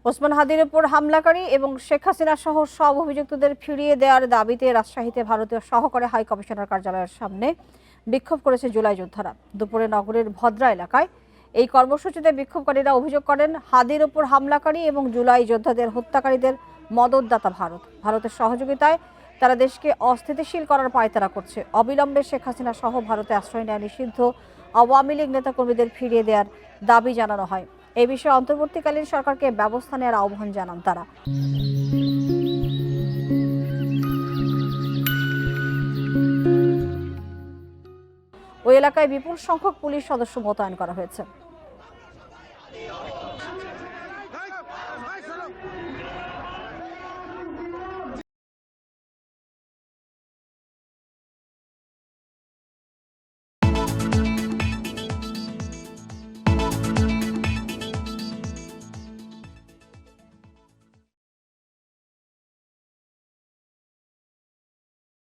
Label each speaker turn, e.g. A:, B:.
A: ওসমান হাদির উপর হামলাকারী এবং শেখ হাসিনা সহ সব অভিযুক্তদের ফিরিয়ে দেওয়ার দাবিতে রাজশাহীতে ভারতীয় সহকারী হাই কমিশনার কার্যালয়ের সামনে বিক্ষোভ করেছে জুলাই যোদ্ধারা। দুপুরে নগরের ভদ্রা এলাকায় এই কর্মসূচিতে বিক্ষোভকারীরা অভিযোগ করেন, হাদির উপর হামলাকারী এবং জুলাই যোদ্ধাদের হত্যাকারীদের মদতদাতা ভারতের সহযোগিতায় তারা দেশকে অস্থিতিশীল করার পায়তারা করছে। অবিলম্বে শেখ হাসিনা সহ ভারতে আশ্রয় নেওয়া নিষিদ্ধ আওয়ামী লীগ নেতাকর্মীদের ফিরিয়ে দেওয়ার দাবি জানানো হয়। এই বিষয়ে অন্তর্বর্তীকালীন সরকারকে ব্যবস্থা নেওয়ার আহ্বান জানান তারা। ওই এলাকায় বিপুল সংখ্যক পুলিশ সদস্য মোতায়েন করা হয়েছে।